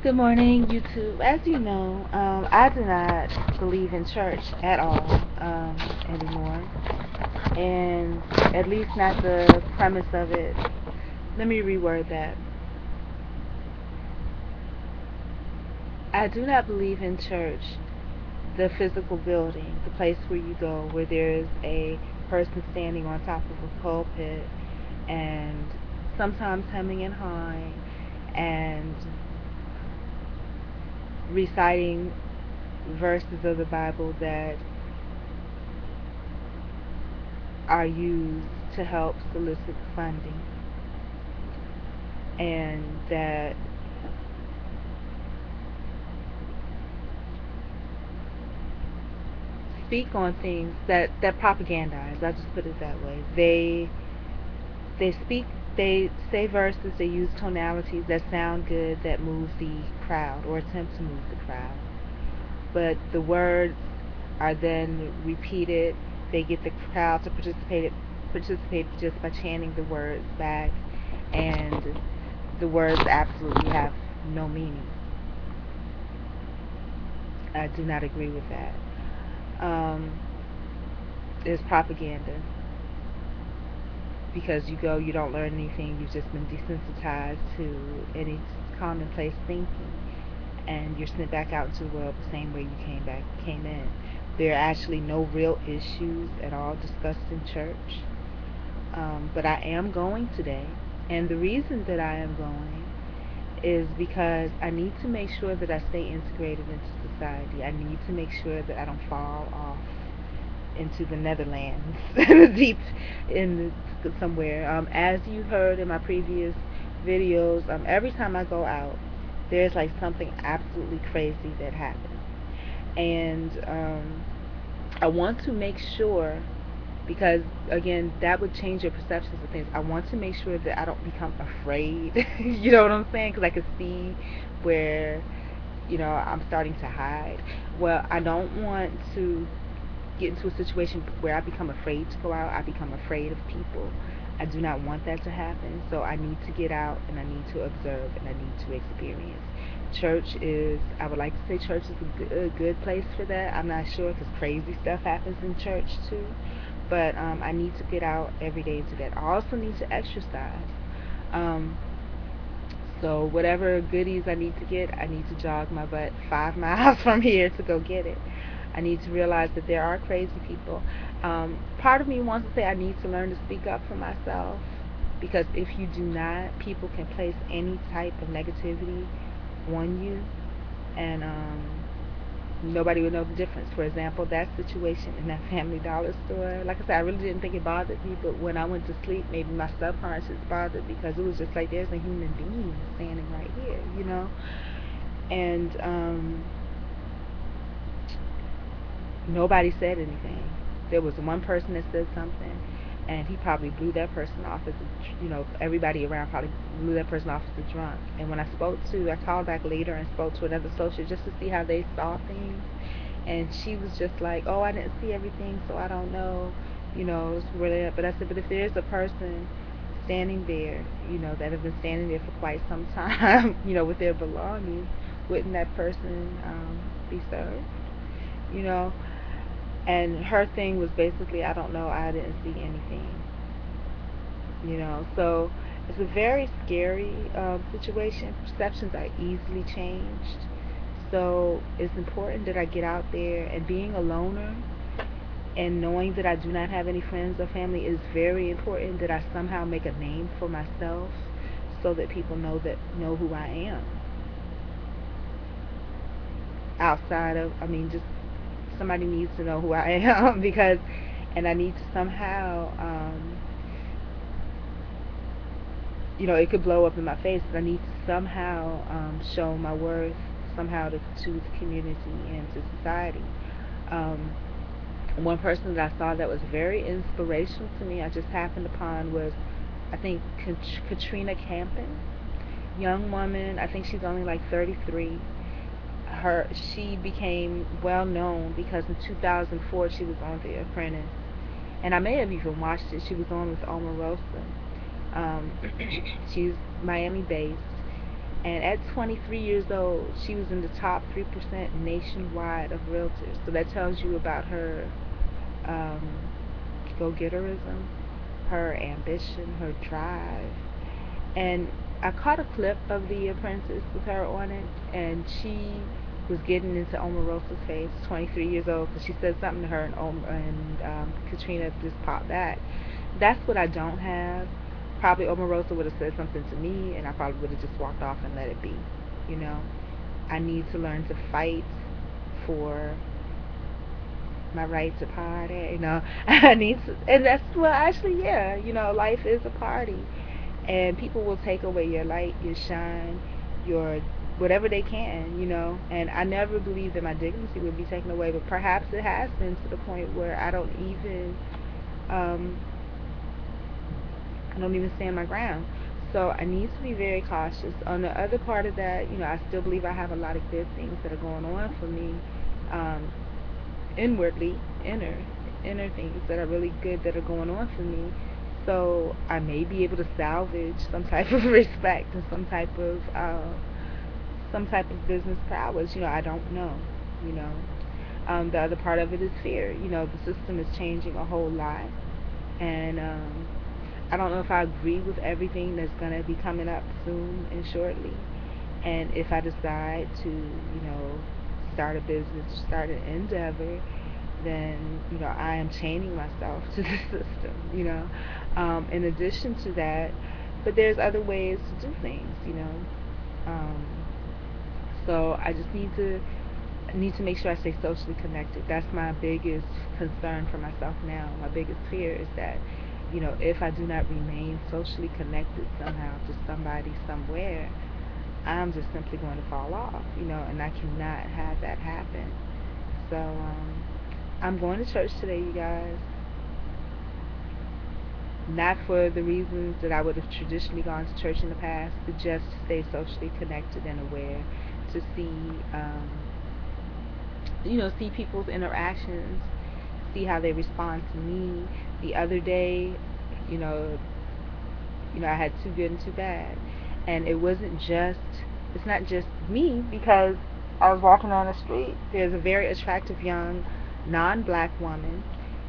Good morning, YouTube. As you know, I do not believe in church at all anymore, and at least not the premise of it. Let me reword that. I do not believe in church, the physical building, the place where you go, where there is a person standing on top of a pulpit and sometimes hemming and hawing and reciting verses of the Bible that are used to help solicit funding, and that speak on things that propagandize. I'll just put it that way. They speak, they say verses, they use tonalities that sound good, that move the crowd or attempt to move the crowd. But the words are then repeated. They get the crowd to participate just by chanting the words back, and the words absolutely have no meaning. I do not agree with that. Um, it's propaganda because you go, you don't learn anything. You've just been desensitized to any commonplace thinking, and you're sent back out into the world the same way you came in. There are actually no real issues at all discussed in church. But I am going today, and the reason that I am going is because I need to make sure that I stay integrated into society. I need to make sure that I don't fall off into the Netherlands, deep in somewhere. As you heard in my previous videos, every time I go out, there's like something absolutely crazy that happens, and I want to make sure, because again, that would change your perceptions of things. I want to make sure that I don't become afraid. You know what I'm saying? Because I can see where I'm starting to hide. Well, I don't want to get into a situation where I become afraid to go out. I become afraid of people. I do not want that to happen. So I need to get out, and I need to observe, and I need to experience. Church is, I would like to say church is a good place for that. I'm not sure because crazy stuff happens in church too. But I need to get out every day to that. I also need to exercise. Um, so whatever goodies I need to get, I need to jog my butt 5 miles from here to go get it. I need to realize that there are crazy people. Part of me wants to say I need to learn to speak up for myself, because if you do not, people can place any type of negativity on you, and nobody would know the difference. For example, that situation in that Family Dollar store, like I said, I really didn't think it bothered me, but when I went to sleep, maybe my subconscious bothered, because it was just like there's a human being standing right here. And nobody said anything. There was one person that said something, and he probably blew that person off as everybody around probably blew that person off as a drunk. And when I called back later and spoke to another associate just to see how they saw things, and she was just like, "Oh, I didn't see everything, so I don't know, it's really." But I said, "But if there's a person standing there, that have been standing there for quite some time, with their belongings, wouldn't that person be served?" You know, and her thing was basically, "I don't know, I didn't see anything." So it's a very scary situation. Perceptions are easily changed. So it's important that I get out there, and being a loner and knowing that I do not have any friends or family is very important, that I somehow make a name for myself so that people know who I am. Outside of, I mean, just somebody needs to know who I am because, and I need to somehow, it could blow up in my face, but I need to somehow show my worth somehow to the community and to society. Um, One person that I saw that was very inspirational to me, I just happened upon, was, I think, Katrina Campen. Young woman, I think she's only like 33. She became well known because in 2004 she was on The Apprentice, and I may have even watched it. She was on with Omarosa. Um, she's Miami based, And at 23 years old, she was in the top 3% nationwide of realtors. So that tells you about her um, go-getterism, her ambition, her drive. And I caught a clip of The Apprentice with her on it, and she was getting into Omarosa's face, 23 years old, because she said something to her, and Katrina just popped back. That's what I don't have. Probably Omarosa would have said something to me, and I probably would have just walked off and let it be. You know, I need to learn to fight for my right to party. You know, I need to, and that's well, actually, yeah. You know, life is a party, and people will take away your light, your shine, your whatever they can. You know, and I never believed that my dignity would be taken away, but perhaps it has been to the point where um, I don't even stand my ground. So I need to be very cautious. On the other part of that, you know, I still believe I have a lot of good things that are going on for me, um, inwardly, inner, inner things that are really good that are going on for me. So I may be able to salvage some type of respect and some type of business prowess. You know, I don't know. You know, the other part of it is fear. You know, the system is changing a whole lot, and I don't know if I agree with everything that's going to be coming up soon and shortly. And if I decide to, you know, start a business, start an endeavor, then, you know, I am chaining myself to the system, you know. In addition to that, but there's other ways to do things, you know. Um, so I just need to make sure I stay socially connected. That's my biggest concern for myself now. My biggest fear is that, you know, if I do not remain socially connected somehow to somebody somewhere, I'm just simply going to fall off, you know, and I cannot have that happen. So, I'm going to church today, you guys. Not for the reasons that I would have traditionally gone to church in the past, but just to stay socially connected and aware, to see, you know, see people's interactions, see how they respond to me. The other day, you know, I had too good and too bad, and it's not just me because I was walking on the street. There's a very attractive young non-black woman,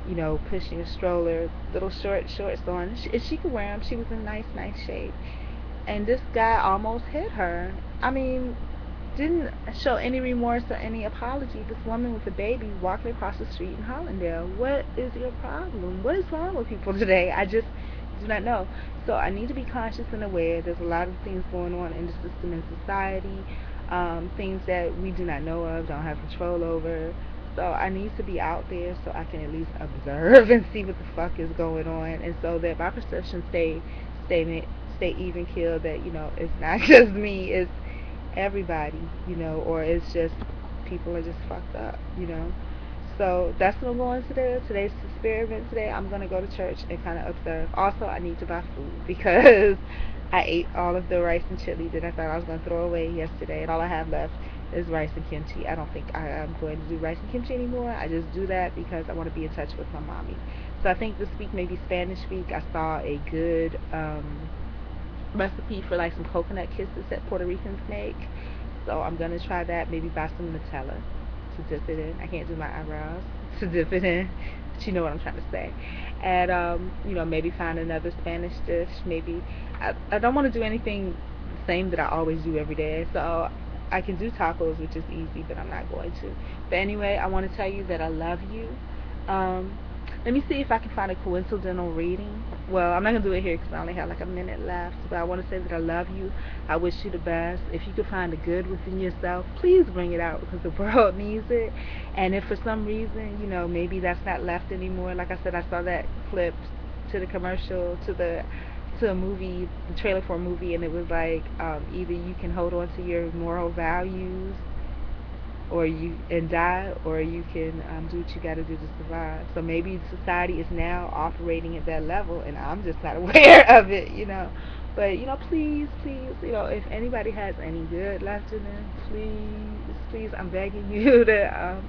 you know, pushing a stroller, little shorts on, and she could wear them. She was in nice shape, and this guy almost hit her. I mean, didn't show any remorse or any apology. This woman with a baby walking across the street in Hollandale. What is your problem? What is wrong with people today? I just do not know. So I need to be conscious and aware. There's a lot of things going on in the system and society, things that we do not know of, don't have control over. So I need to be out there so I can at least observe and see what the fuck is going on, and so that my perception stay stay even killed. That, you know, it's not just me. It's everybody, you know, or it's just people are just fucked up, you know. So that's what I'm going to do. Today's experiment today. I'm going to go to church and kind of observe. Also, I need to buy food because I ate all of the rice and chili that I thought I was going to throw away yesterday, and all I have left is rice and kimchi. I don't think I am going to do rice and kimchi anymore. I just do that because I want to be in touch with my mommy. So I think this week, maybe Spanish week, I saw a good recipe for like some coconut kisses that Puerto Ricans make. So I'm gonna try that. Maybe buy some Nutella to dip it in. I can't do my eyebrows to dip it in, but you know what I'm trying to say. And you know, maybe find another Spanish dish. Maybe I don't want to do anything the same that I always do every day. So I can do tacos, which is easy, but I'm not going to. But anyway, I want to tell you that I love you. Um, Let me see if I can find a coincidental reading. Well, I'm not going to do it here because I only have like a minute left. But I want to say that I love you. I wish you the best. If you could find the good within yourself, please bring it out because the world needs it. And if for some reason, you know, maybe that's not left anymore. Like I said, I saw that clip to the commercial, to a movie, the trailer for a movie, and it was like either you can hold on to your moral values or you and die, or you can do what you got to do to survive. So maybe society is now operating at that level, and I'm just not aware of it, you know. But you know, please, you know, if anybody has any good left in them, please, I'm begging you to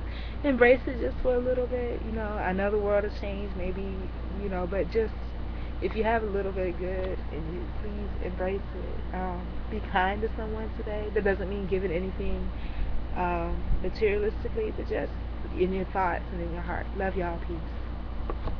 embrace it just for a little bit. You know, I know the world has changed, maybe, you know, but just If you have a little bit of good, and you please embrace it. Be kind to someone today. That doesn't mean giving anything materialistically, but just in your thoughts and in your heart. Love y'all. Peace.